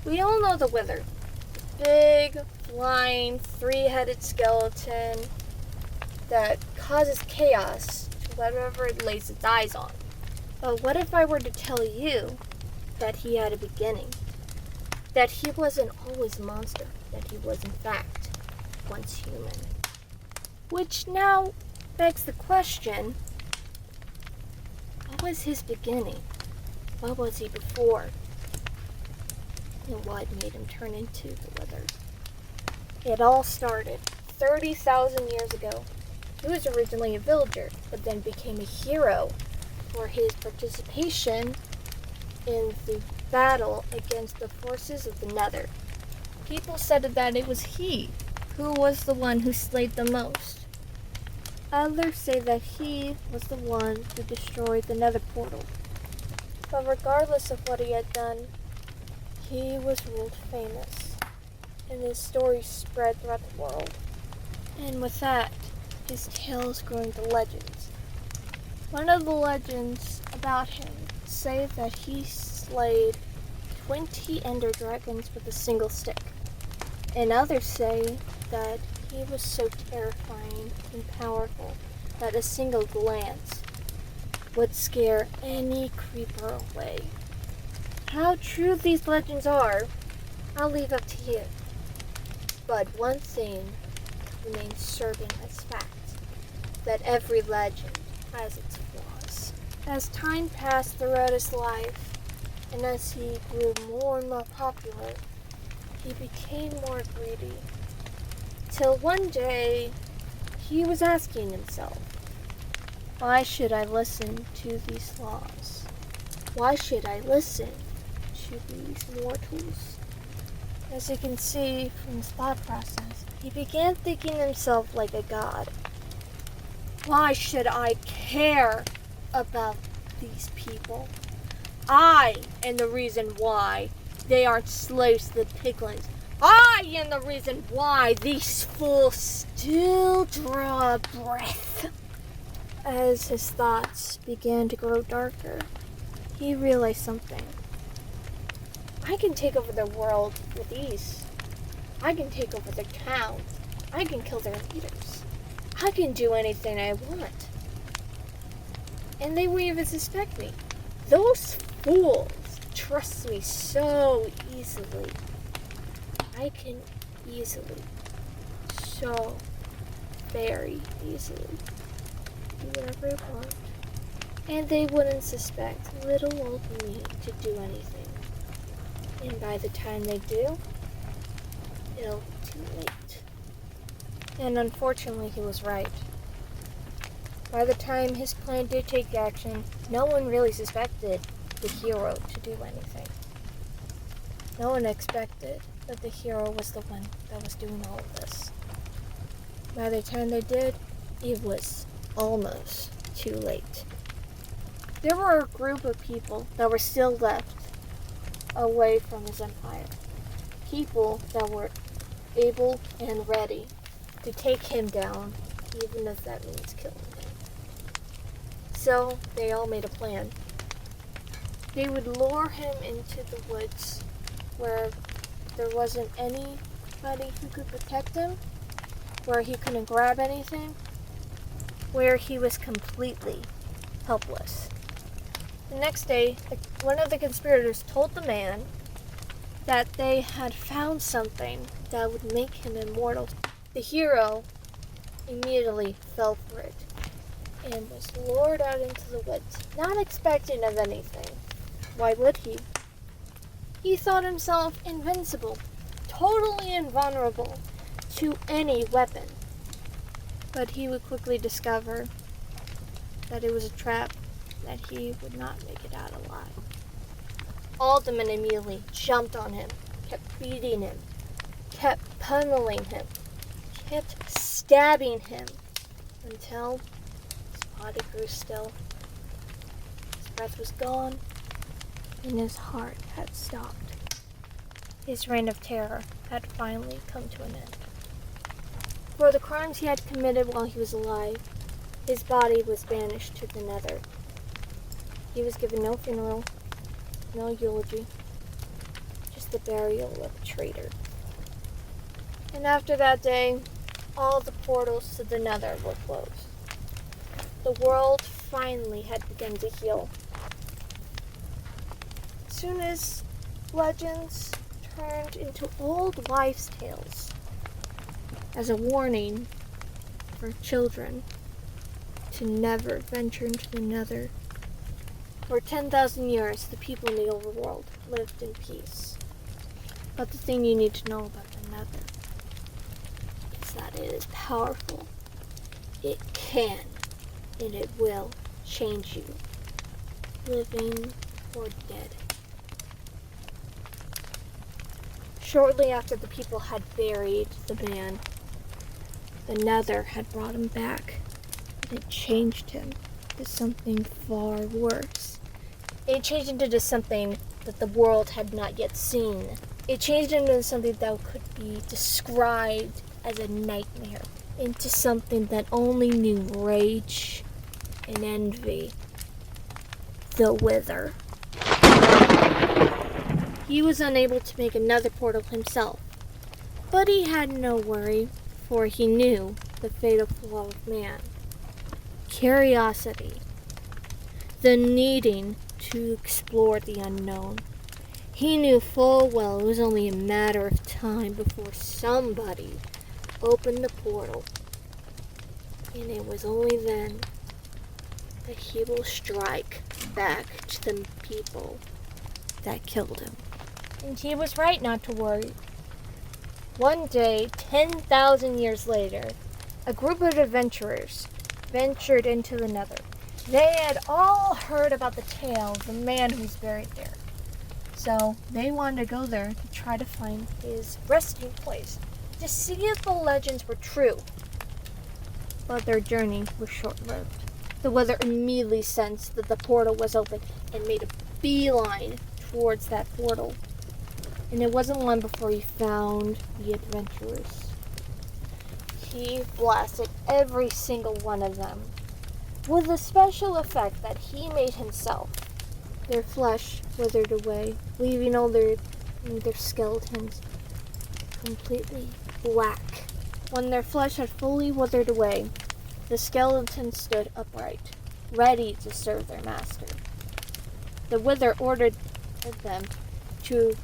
We all know the Wither. Big, flying, three-headed skeleton that causes chaos to whatever it lays its eyes on. But what if I were to tell you that he had a beginning? That he wasn't always a monster, that he was in fact once human. Which now begs the question, what was his beginning? What was he before? And what made him turn into the Wither? It all started 30,000 years ago. He was originally a villager, but then became a hero for his participation in the battle against the forces of the Nether. People said that it was he who was the one who slayed the most. Others say that he was the one who destroyed the Nether portal. But regardless of what he had done, he was world famous, and his story spread throughout the world. And with that, his tale is growing to legends. One of the legends about him say that he slayed 20 ender dragons with a single stick. And others say that he was so terrifying and powerful that a single glance would scare any creeper away. How true these legends are, I'll leave up to you. But one thing remains certain as fact, that every legend has its flaws. As time passed throughout his life, and as he grew more and more popular, he became more greedy. Till one day, he was asking himself, why should I listen to these laws? Why should I listen to these mortals? As you can see from his thought process, he began thinking himself like a god. Why should I care about these people? I am the reason why they aren't slaves to the piglins. I am the reason why these fools still draw a breath. As his thoughts began to grow darker, he realized something. I can take over the world with ease. I can take over their town. I can kill their leaders. I can do anything I want. And they won't even suspect me. Those fools trust me so easily. I can easily, so very easily, do whatever I want. And they wouldn't suspect little old me to do anything. And by the time they do, it'll be too late. And unfortunately, he was right. By the time his plan did take action, no one really suspected the hero to do anything. No one expected that the hero was the one that was doing all of this. By the time they did, it was almost too late. There were a group of people that were still left away from his empire. People that were able and ready to take him down, even if that means killing him. So they all made a plan. They would lure him into the woods where there wasn't anybody who could protect him, where he couldn't grab anything, where he was completely helpless. The next day, one of the conspirators told the man that they had found something that would make him immortal. The hero immediately fell for it and was lured out into the woods, not expecting of anything. Why would he? He thought himself invincible, totally invulnerable to any weapon. But he would quickly discover that it was a trap, that he would not make it out alive. All the men immediately jumped on him, kept beating him, kept pummeling him, kept stabbing him, until his body grew still, his breath was gone, and his heart had stopped. His reign of terror had finally come to an end. For the crimes he had committed while he was alive, his body was banished to the Nether. He was given no funeral, no eulogy, just the burial of a traitor. And after that day, all the portals to the Nether were closed. The world finally had begun to heal. As soon as legends turned into old wives' tales as a warning for children to never venture into the Nether. For 10,000 years, the people in the overworld lived in peace. But the thing you need to know about the Nether is that it is powerful. It can, and it will change you, living or dead. Shortly after the people had buried the man, the Nether had brought him back, and it changed him to something far worse. It changed him into something that the world had not yet seen. It changed him into something that could be described as a nightmare, into something that only knew rage and envy. The Wither. He was unable to make another portal himself, but he had no worry, for he knew the fatal flaw of man. Curiosity. The needing to explore the unknown. He knew full well it was only a matter of time before somebody opened the portal, and it was only then that he will strike back to the people that killed him. And he was right not to worry. One day, 10,000 years later, a group of adventurers ventured into the Nether. They had all heard about the tale of the man who's buried there. So they wanted to go there to try to find his resting place, to see if the legends were true. But their journey was short-lived. The Wither immediately sensed that the portal was open and made a beeline towards that portal. And it wasn't long before he found the adventurers. He blasted every single one of them with a special effect that he made himself. Their flesh withered away, leaving all their skeletons completely black. When their flesh had fully withered away, the skeletons stood upright, ready to serve their master. The Wither ordered them to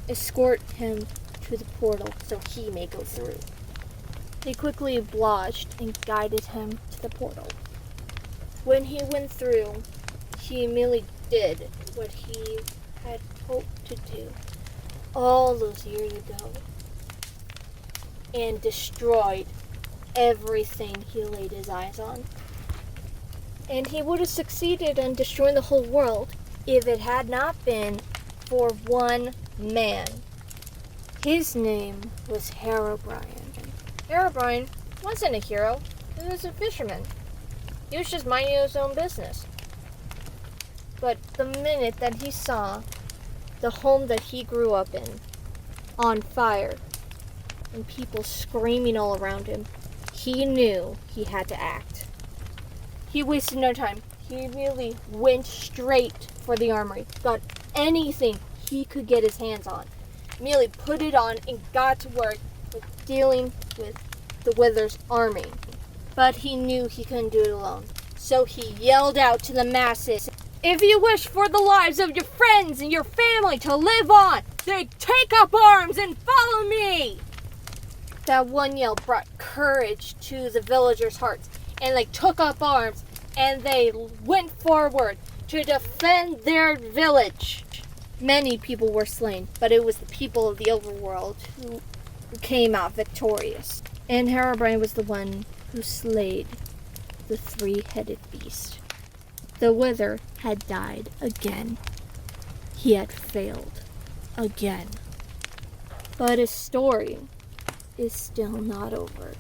escort him to the portal so he may go through. They quickly obliged and guided him to the portal. When he went through, he immediately did what he had hoped to do all those years ago and destroyed everything he laid his eyes on. And he would have succeeded in destroying the whole world if it had not been for one man. His name was Herobrine. Herobrine wasn't a hero, he was a fisherman. He was just minding his own business. But the minute that he saw the home that he grew up in on fire and people screaming all around him, he knew he had to act. He wasted no time. He immediately went straight for the armory, got anything he could get his hands on, immediately put it on and got to work with dealing with the Wither's army. But he knew he couldn't do it alone. So he yelled out to the masses, "If you wish for the lives of your friends and your family to live on, then take up arms and follow me!" That one yell brought courage to the villagers' hearts, and they took up arms, and they went forward to defend their village. Many people were slain, but it was the people of the overworld who came out victorious. And Herobrine was the one who slayed the three-headed beast. The Wither had died again. He had failed again. But his story is still not over.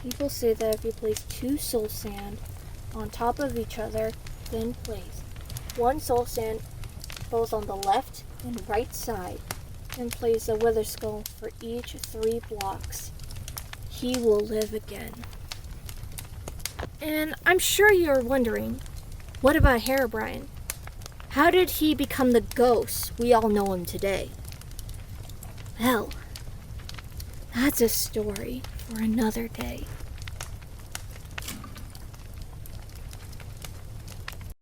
People say that if you place two soul sand on top of each other, then place one soul sand both on the left and right side, and place a Wither skull for each 3 blocks, he will live again. And I'm sure you're wondering, what about Herobrine? How did he become the ghost we all know him today? Well, that's a story for another day.